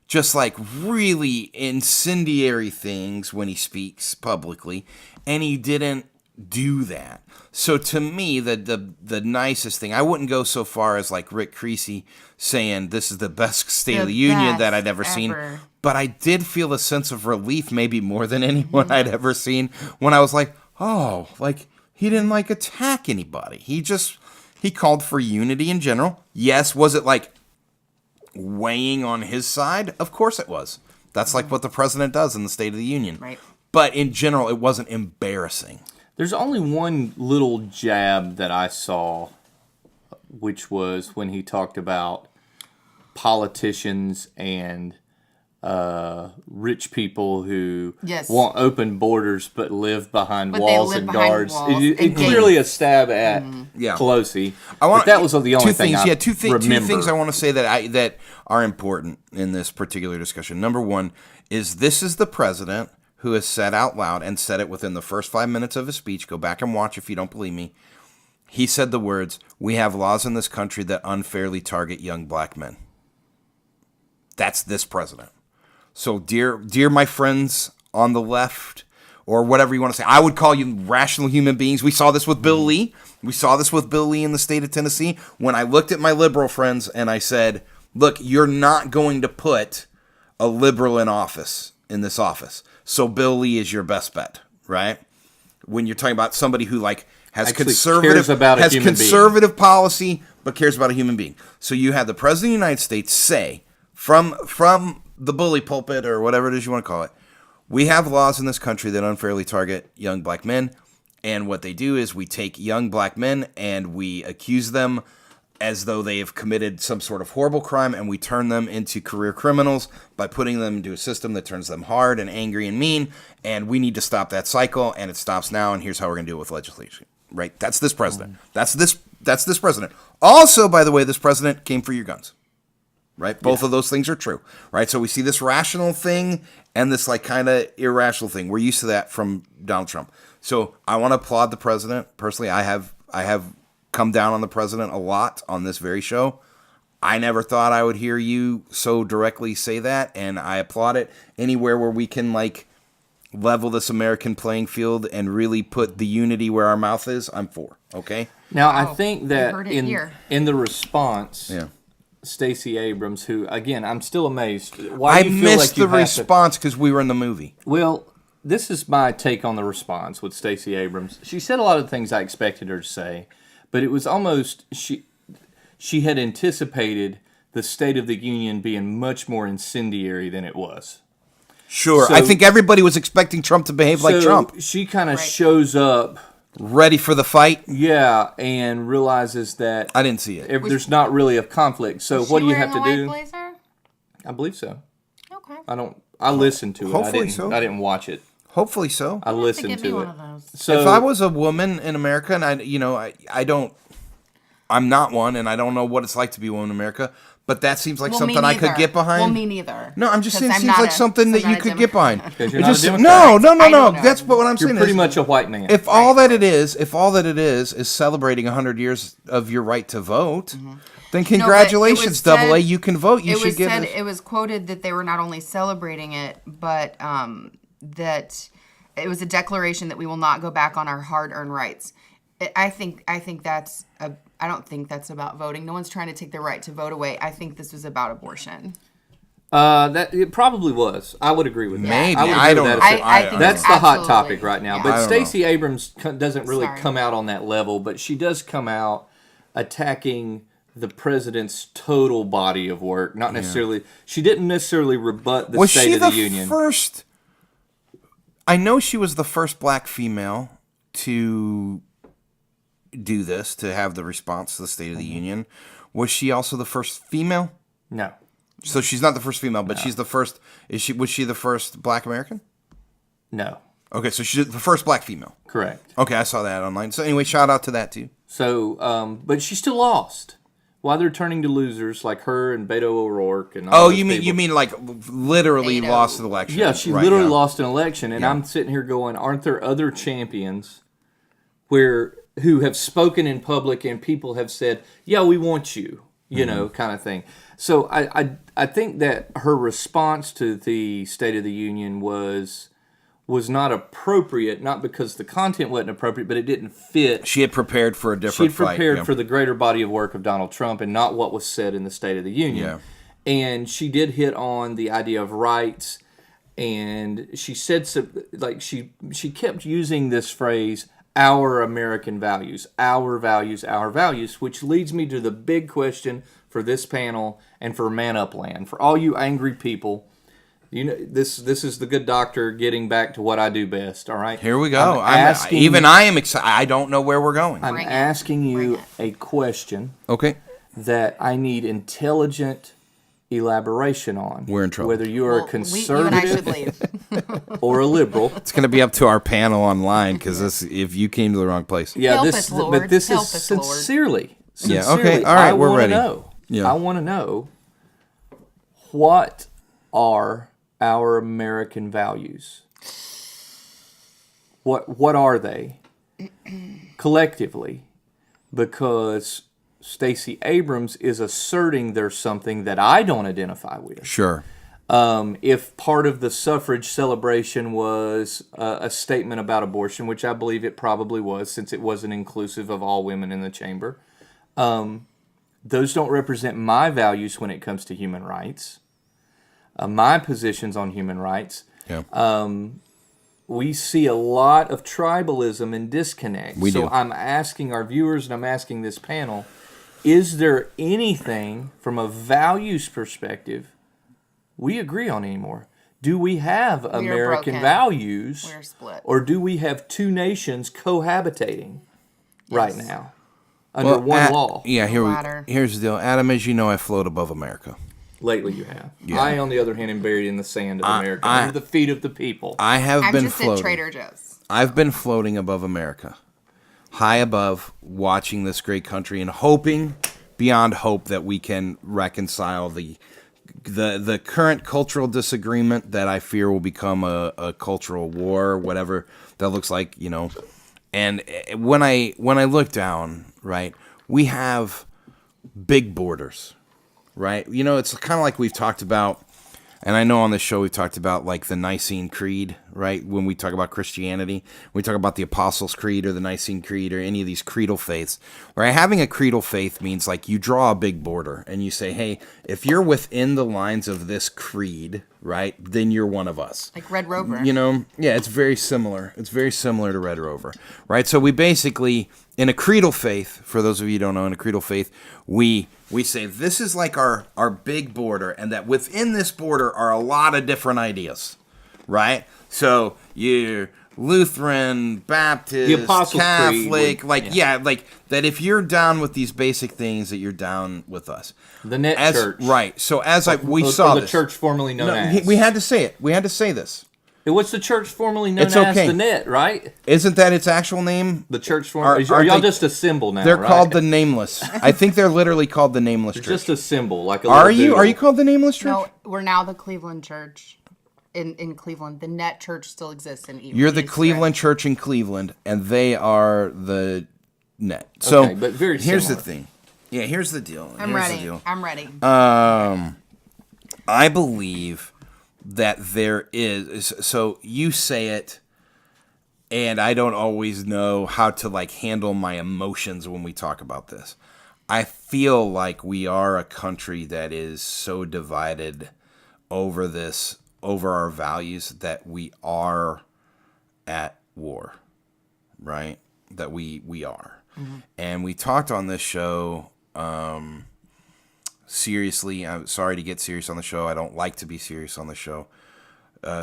just really incendiary things when he speaks publicly, and he didn't do that. So to me, the nicest thing, I wouldn't go so far as like Rick Creasy saying this is the best State of the Union that I'd ever seen. But I did feel a sense of relief, maybe more than anyone I'd ever seen, when I was like, oh, like he didn't like attack anybody. He called for unity in general. Yes, was it like weighing on his side? Of course it was. That's like what the president does in the State of the Union. Right. But in general, it wasn't embarrassing. There's only one little jab that I saw, which was when he talked about politicians and rich people who Yes. want open borders but live behind But they walls live and behind guards. walls It and clearly a stab at Yeah. Pelosi. I want but that was the only two thing things. I Two remember. things I want to say that are important in this particular discussion. Number one is this is the president who has said out loud and said it within the first 5 minutes of his speech. Go back and watch if you don't believe me. He said the words, "We have laws in this country that unfairly target young black men." That's this president. So, dear my friends on the left, or whatever you want to say, I would call you rational human beings. We saw this with Bill Lee. We saw this with Bill Lee in the state of Tennessee. When I looked at my liberal friends and I said, look, you're not going to put a liberal in this office. So Bill Lee is your best bet, right? When you're talking about somebody who has Actually conservative cares about a human being. conservative policy, but cares about a human being. So you had the president of the United States say from the bully pulpit or whatever it is you want to call it, we have laws in this country that unfairly target young black men. And what they do is we take young black men and we accuse them as though they have committed some sort of horrible crime, and we turn them into career criminals by putting them into a system that turns them hard and angry and mean, and we need to stop that cycle, and it stops now, and here's how we're going to do it with legislation. Right? That's this president. That's this president. Also, by the way, this president came for your guns. Right? Both of those things are true. Right? So we see this rational thing and this kind of irrational thing. We're used to that from Donald Trump. So I want to applaud the president. Personally, I have come down on the president a lot on this very show. I never thought I would hear you so directly say that, and I applaud it. Anywhere where we can level this American playing field and really put the unity where our mouth is, I'm for. Okay? Now, I think that heard it here. in the response, Yeah. Stacey Abrams, who, again, I'm still amazed. Why I do you feel missed like you the have to- response because we were in the movie. Well, this is my take on the response with Stacey Abrams. She said a lot of things I expected her to say, but it was almost she had anticipated the State of the Union being much more incendiary than it was. Sure. So- I think everybody was expecting Trump to behave like So Trump. she kind of shows up, Ready for the fight? and realizes that I didn't see it. there's not really a conflict. So what do you have to do? Blazer? I believe so. Okay. I listened to it. Hopefully so. I didn't watch it. Hopefully so. I listened Give me to one it. of those. So If I was a woman in America, and I'm not one, and I don't know what it's like to be a woman in America, but that seems like Well, me something I could neither. get behind. Well, me neither. No, I'm just saying it 'Cause seems not like a- something that I'm you not a could get behind. Democrat. 'Cause you're It not a just, Democrat. no. I don't know. That's what I'm you're saying. pretty is, much a white man. if all that it is celebrating 100 years of your right to vote, then congratulations, said- Double A, you can vote. You It should was get said, it. it was quoted that they were not only celebrating it, but that it was a declaration that we will not go back on our hard-earned rights. I think that's I don't think that's about voting. No one's trying to take their right to vote away. I think this was about abortion. That it probably was. I would agree with that. Maybe. I would agree I with don't that know. if it- I think That's it's the hot absolutely- topic right now. yeah. I But don't Stacey Abrams doesn't really Sorry. come out on that level, but she does come out attacking the president's total body of work. Not necessarily. She didn't necessarily rebut the Was State she of the the Union. first? I know she was the first black female to do this, to have the response to the State of the Union. Was she also the first female? No. So she's not the first female, but she's the first. Was she the first black American? No. Okay, so she's the first black female. Correct. Okay, I saw that online. So anyway, shout out to that too. So, but she still lost. Why they're turning to losers like her and Beto O'Rourke and all Oh, those you people. mean like literally Beto. lost the election? Yeah, she Right, literally yeah. lost an election, and I'm sitting here going, aren't there other champions who have spoken in public and people have said, yeah, we want you, you know, kind of thing. So I think that her response to the State of the Union was not appropriate, not because the content wasn't appropriate, but it didn't fit. She had prepared for a different She'd prepared fight. for the greater body of work of Donald Trump and not what was said in the State of the Union. Yeah. And she did hit on the idea of rights, and she said she kept using this phrase, our American values, our values, our values, which leads me to the big question for this panel and for Man Up Land. For all you angry people, you know, this is the good doctor getting back to what I do best, all right? Here we go. I'm I am excited. I don't know where we're going. I'm Bring it. asking you Bring a question Okay. that I need intelligent elaboration on. We're in trouble. Whether you are a Well, you and I should conservative leave. or a liberal. It's going to be up to our panel online because if you came to the wrong place. Yeah, Help this us, Lord. but this Help is us, Lord. sincerely. Yeah, Sincerely, okay, all right, I we're wanna ready. Know, Yeah. I want to know, what are our American values? What are they collectively? Because Stacey Abrams is asserting there's something that I don't identify with. Sure. If part of the suffrage celebration was a statement about abortion, which I believe it probably was, since it wasn't inclusive of all women in the chamber, those don't represent my values when it comes to human rights, my positions on human rights. Yeah. We see a lot of tribalism and disconnect. We do. I'm asking our viewers and I'm asking this panel, is there anything from a values perspective we agree on anymore? Do we have American broken. values? We're split. Or do we have two nations cohabitating right now under Well, one law? Yeah, Ladder. here's the deal. Adam, as you know, I float above America. Lately you have. Yeah. I, on the other hand, am buried in the sand of America, I- under the feet of the people. I have I'm been just floating. at Trader Joe's. I've been floating above America, high above, watching this great country and hoping, beyond hope, that we can reconcile the current cultural disagreement that I fear will become a cultural war, whatever that looks like, you know. And when I look down, right, we have big borders, right? You know, it's kind of like we've talked about, and I know on this show we've talked about like the Nicene Creed, right? When we talk about Christianity, we talk about the Apostles' Creed or the Nicene Creed or any of these creedal faiths, right? Having a creedal faith means like you draw a big border and you say, hey, if you're within the lines of this creed, right, then you're one of us. Like Red Rover. You know, yeah, it's very similar. It's very similar to Red Rover, right? So we basically, in a creedal faith, for those of you who don't know, in a creedal faith, we say this is like our big border, and that within this border are a lot of different ideas, right? So you're Lutheran, Baptist, The Apostles' Catholic, Creed like that. If you're down with these basic things, that you're down with us. The net church, right? So as we or saw the this, church formerly known as. we had to say it. We had to say this. What's the church formerly known It's as? okay. The net, right? Isn't that its actual name? The church formerly. Are Are y'all they- just a symbol now? They're right? called the Nameless. I think they're literally called the Nameless It's Church. just a symbol, like a. Are little you? doodle. Are you called the Nameless Church? No, we're now the Cleveland Church in Cleveland. The Net Church still exists in East. You're the Cleveland Church in Cleveland, and they are the Net. So Okay, but very here's similar. the thing. Yeah, here's the deal. I'm Here's the ready. deal. I'm ready. I believe that there is. So you say it, and I don't always know how to like handle my emotions when we talk about this. I feel like we are a country that is so divided over our values, that we are at war, right? That we are. Mm-hmm. And we talked on this show, seriously. I'm sorry to get serious on the show. I don't like to be serious on the show.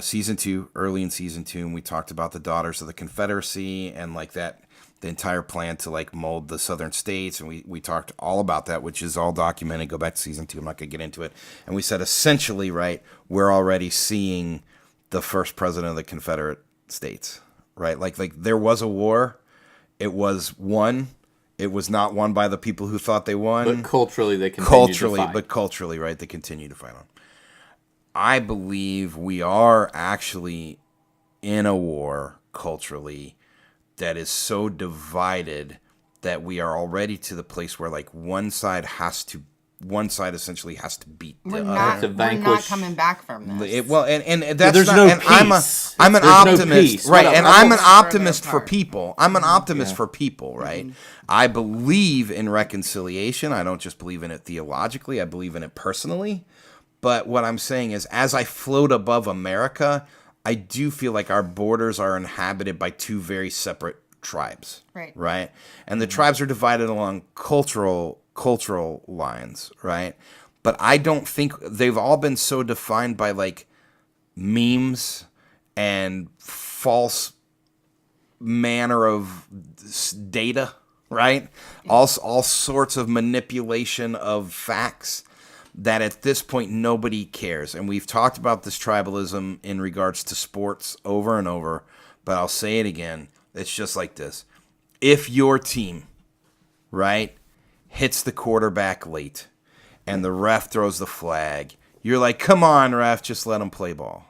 Season 2, early in season 2, and we talked about the Daughters of the Confederacy and like that, the entire plan to like mold the southern states, and we talked all about that, which is all documented. Go back to season 2. I'm not gonna get into it. And we said essentially, right, we're already seeing the first president of the Confederate States, right? Like there was a war. It was won. It was not won by the people who thought they won. But culturally, they continue to fight. But culturally, right, they continue to fight on. I believe we are actually in a war culturally that is so divided that we are already to the place where like one side essentially has to beat the We're other. not. To We're not vanquish- coming back from this. And that's there's not, no and peace. I'm an There's no optimist, peace. right? What And a- I'm an further optimist for apart. people. I'm an optimist for people, right? I believe in reconciliation. I don't just believe in it theologically. I believe in it personally. But what I'm saying is, as I float above America, I do feel like our borders are inhabited by two very separate tribes, right? And the tribes are divided along cultural lines, right? But I don't think they've all been so defined by like memes and false manner of data, right? All sorts of manipulation of facts, that at this point nobody cares. And we've talked about this tribalism in regards to sports over and over, but I'll say it again. It's just like this. If your team, right, hits the quarterback late and the ref throws the flag, you're like, come on, ref, just let him play ball,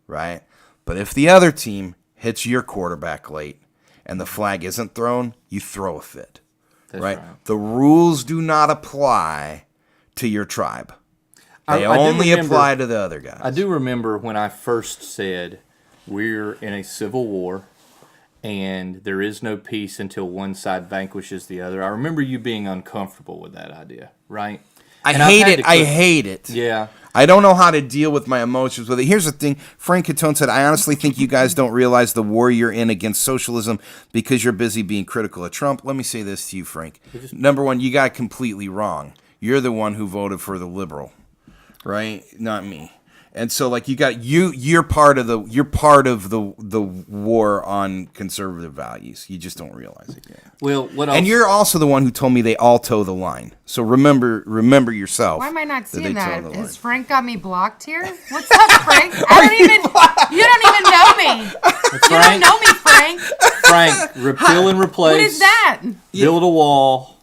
right? But if the other team hits your quarterback late and the flag isn't thrown, you throw a fit, right? The rules do not apply to your tribe. They I do only remember- apply to the other guys. I do remember when I first said we're in a civil war and there is no peace until one side vanquishes the other. I remember you being uncomfortable with that idea, right? I And I've hate had it. to I click- hate it. Yeah. I don't know how to deal with my emotions with it. Here's the thing. Frank Catone said, I honestly think you guys don't realize the war you're in against socialism because you're busy being critical of Trump. Let me say this to you, Frank. Number one, you got it completely wrong. You're the one who voted for the liberal, right? Not me. And so, like, you're part of the war on conservative values. You just don't realize it yet. Well, what else? And you're also the one who told me they all toe the line. So remember yourself. Why am I not they seeing toe that? the line. Has Frank got me blocked here? What's up, Frank? You don't even know me. You don't Frank, know me, Frank. Frank, repeal and replace. What is that? Build a wall,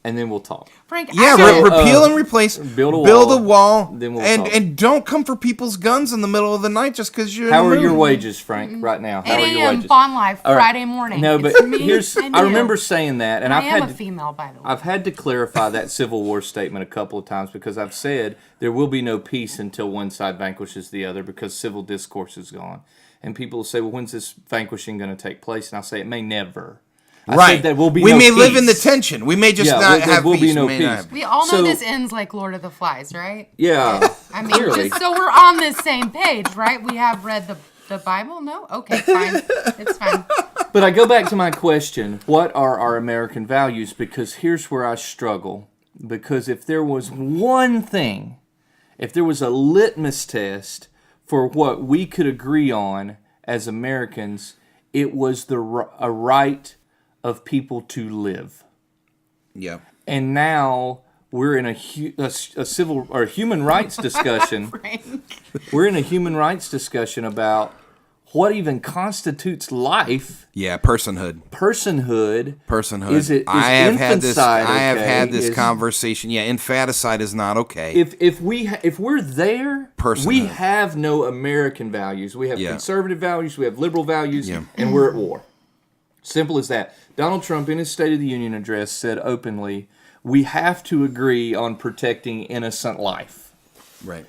and then we'll talk. Frank, Yeah, actually, repeal and replace. build a Build wall, a wall, then we'll talk. and don't come for people's guns in the middle of the night just because you're. How in are the your mood. wages, Frank, right now? How 8 are your a.m. wages? Fawn Life, All right. Friday morning. No, but It's me here's. and I you. remember saying that, and I I've am had a female, by the way. I've had to clarify that Civil War statement a couple of times because I've said there will be no peace until one side vanquishes the other because civil discourse is gone. and people will say, well, when's this vanquishing going to take place? And I'll say, it may never. Right. There will be we no may peace. live in the tension. We may just not there have will peace. be no We may not peace. have- We all know So- this ends like Lord of the Flies, right? Yeah. I mean, clearly. just so we're on the same page, right? We have read the Bible? No? Okay, fine. It's fine. But I go back to my question, what are our American values? Because here's where I struggle. Because if there was one thing, if there was a litmus test for what we could agree on as Americans, it was a right of people to live. Yeah. And now we're in a civil or human rights discussion. We're in a human rights discussion about what even constitutes life. Yeah, personhood. Personhood. Is I have had this. infanticide I have okay? had this conversation. Yeah, infanticide is not okay. If we're there, Personhood. we have no American values. We have conservative values. We have liberal values, and we're at war. Simple as that. Donald Trump, in his State of the Union address, said openly, "We have to agree on protecting innocent life." Right.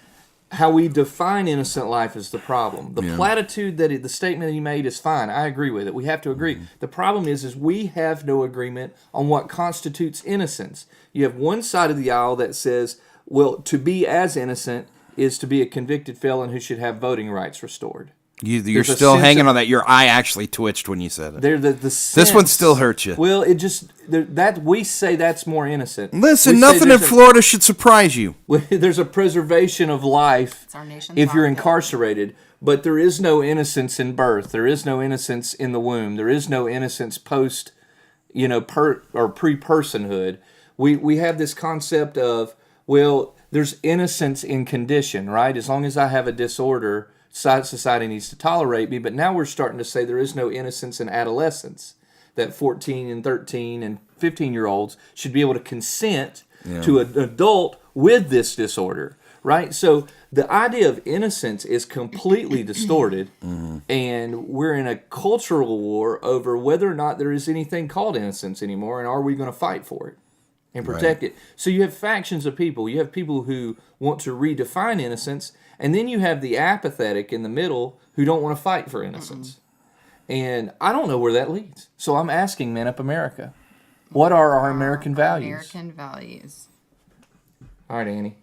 How we define innocent life is the problem. The platitude that the statement he made is fine. I agree with it. We have to agree. The problem is we have no agreement on what constitutes innocence. You have one side of the aisle that says, well, to be as innocent is to be a convicted felon who should have voting rights restored. You're still hanging on that. Your eye actually twitched when you said it. This one still hurts you. Well, it just that we say that's more innocent. Listen, We say nothing in there's Florida should surprise you. there's a preservation of life It's our nation's if you're market. incarcerated, but there is no innocence in birth. There is no innocence in the womb. There is no innocence post, pre-personhood. We have this concept of, well, there's innocence in condition, right? As long as I have a disorder, society needs to tolerate me. But now we're starting to say there is no innocence in adolescence, that 14 and 13 and 15-year-olds should be able to consent to an adult with this disorder, right? So the idea of innocence is completely distorted, and we're in a cultural war over whether or not there is anything called innocence anymore, and are we going to fight for it and protect it? So you have factions of people. You have people who want to redefine innocence, and then you have the apathetic in the middle who don't want to fight for innocence. And I don't know where that leads. So I'm asking Men Up America, what are our American values? American values. All right, Annie.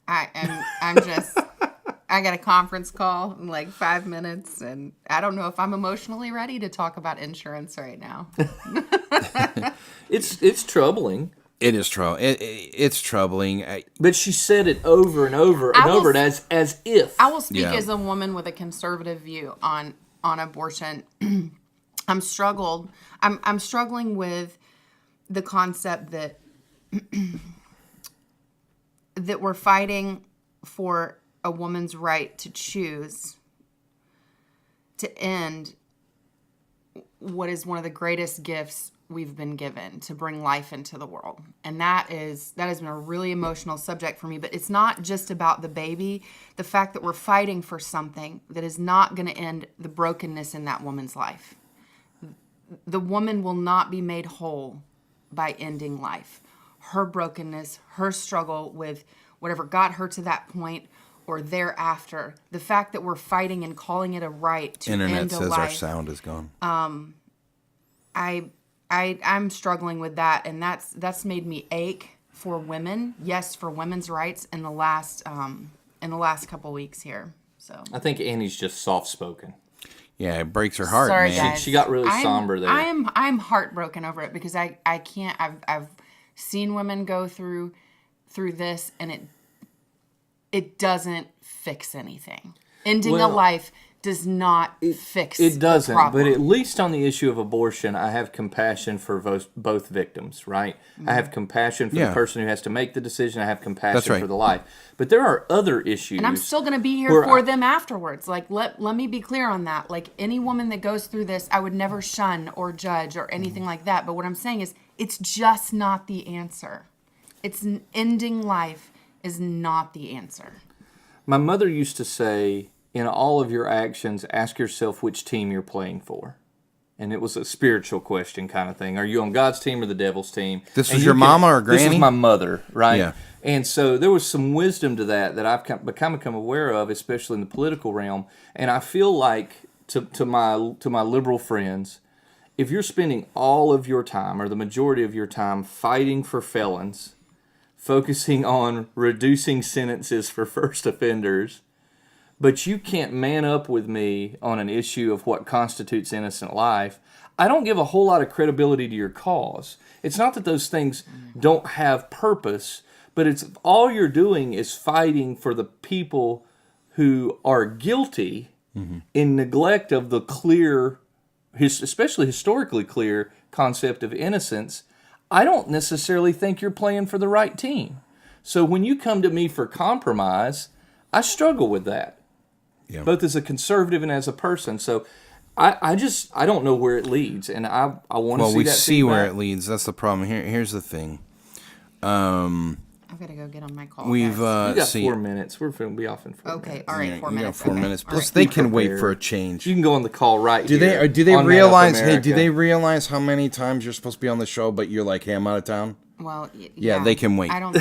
I'm just, I got a conference call in like 5 minutes, and I don't know if I'm emotionally ready to talk about insurance right now. It's troubling. It is it's troubling. But she said it over and over and over as if. I will speak as a woman with a conservative view on abortion. I'm struggling with the concept that that we're fighting for a woman's right to choose to end what is one of the greatest gifts we've been given, to bring life into the world. And that has been a really emotional subject for me. But it's not just about the baby. The fact that we're fighting for something that is not going to end the brokenness in that woman's life. The woman will not be made whole by ending life. Her brokenness, her struggle with whatever got her to that point or thereafter. The fact that we're fighting and calling it a right to Internet end a says life. our sound is gone. I'm struggling with that, and that's made me ache for women. Yes, for women's rights in the last couple weeks here. So I think Annie's just soft spoken. Yeah, it breaks her heart, Sorry, man. guys. She got really somber there. I'm heartbroken over it because I can't. I've seen women go through this, and it doesn't fix anything. Ending a life does not fix it doesn't, the problem. but at least on the issue of abortion, I have compassion for both victims, right? I have compassion for the person who has to make the decision. I have compassion for the life. But there are other issues. And I'm still going to be here for them afterwards. Like, let me be clear on that. Like, any woman that goes through this, I would never shun or judge or anything like that. But what I'm saying is, it's just not the answer. Ending life is not the answer. My mother used to say, in all of your actions, ask yourself which team you're playing for. And it was a spiritual question kind of thing. Are you on God's team or the devil's team? This was your mama or granny? This was my mother, right? Yeah. And so there was some wisdom to that I've become aware of, especially in the political realm. And I feel like to my liberal friends, if you're spending all of your time or the majority of your time fighting for felons, focusing on reducing sentences for first offenders, but you can't man up with me on an issue of what constitutes innocent life, I don't give a whole lot of credibility to your cause. It's not that those things don't have purpose, but it's all you're doing is fighting for the people who are guilty in neglect of the clear, especially historically clear, concept of innocence. I don't necessarily think you're playing for the right team. So when you come to me for compromise, I struggle with that, both as a conservative and as a person. So I don't know where it leads, and I want to see that. Well, we see where feedback. it leads. That's the problem. Here's the thing. I've got to go get on my call. We've guys. You got 4 minutes. We're going to be off in 4 minutes. Okay, all right, 4 you minutes. got 4 okay. minutes. All Plus, right. they Be can wait prepared. for a change. You can go on the call right Do here. they on Man Up realize? Hey, do America. they realize how many times you're supposed to be on the show, but you're like, hey, I'm out of town? Well, Yeah, they can wait. I don't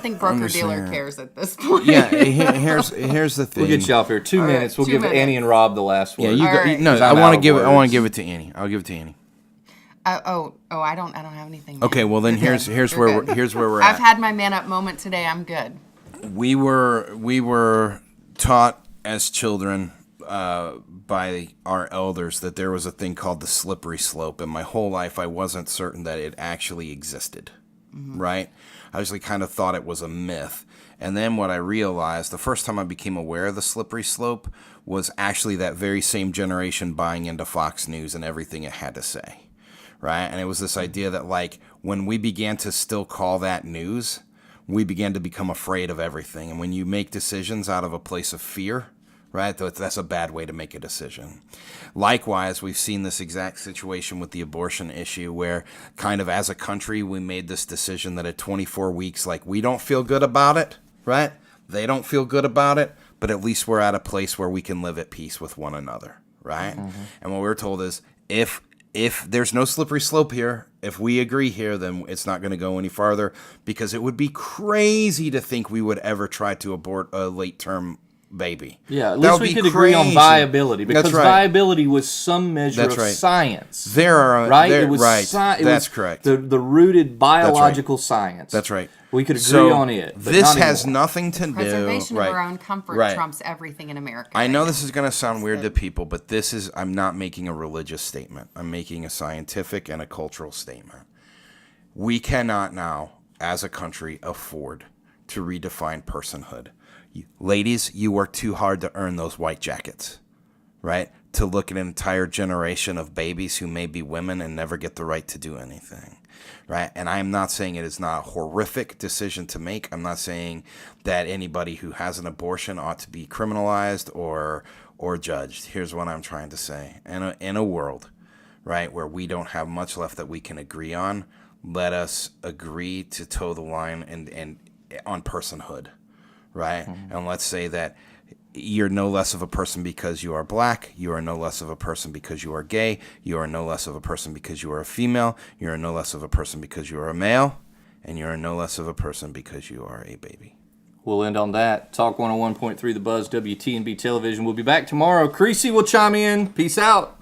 think broker dealer Understand. cares at this point. Yeah. Here's the thing. We'll get you off here. 2 right, minutes. We'll 2 give minutes. Annie and Rob the last word. Yeah, you All go. right. No, 'Cause I I'm want out to of give. I want words. to give it to Annie. I'll give it to Annie. I don't have anything. Okay. Well, then You're here's good. where You're good. here's where we're I've at. had my man up moment today. I'm good. We were taught as children by our elders that there was a thing called the slippery slope, and my whole life I wasn't certain that it actually existed. Right? I just kind of thought it was a myth. And then what I realized, the first time I became aware of the slippery slope was actually that very same generation buying into Fox News and everything it had to say. Right? And it was this idea that, like, when we began to still call that news, we began to become afraid of everything. And when you make decisions out of a place of fear, right, that's a bad way to make a decision. Likewise, we've seen this exact situation with the abortion issue where kind of as a country, we made this decision that at 24 weeks, like, we don't feel good about it, right? They don't feel good about it, but at least we're at a place where we can live at peace with one another, right? And what we're told is if there's no slippery slope here, if we agree here, then it's not going to go any farther, because it would be crazy to think we would ever try to abort a late-term baby. Yeah, at That least would we be could agree on crazy. viability, because That's right. viability was some measure That's of right. science. There are right? there- It was right. it That's was correct. The rooted biological science. That's right. We could agree So on it. But this not has anymore. nothing to do. Preservation right. of our own comfort Right. trumps everything in America. I right know now. this is going to sound weird to people, but I'm not making a religious statement. I'm making a scientific and a cultural statement. We cannot now, as a country, afford to redefine personhood. Ladies, you work too hard to earn those white jackets, right? To look at an entire generation of babies who may be women and never get the right to do anything, right? And I'm not saying it is not a horrific decision to make. I'm not saying that anybody who has an abortion ought to be criminalized or judged. Here's what I'm trying to say. In a world, right, where we don't have much left that we can agree on, let us agree to toe the line and on personhood, right? And let's say that you're no less of a person because you are black. You are no less of a person because you are gay. You are no less of a person because you are a female. You are no less of a person because you are a male. And you are no less of a person because you are a baby. We'll end on that. Talk 101.3 The Buzz, WTNB Television. We'll be back tomorrow. Creasy will chime in. Peace out.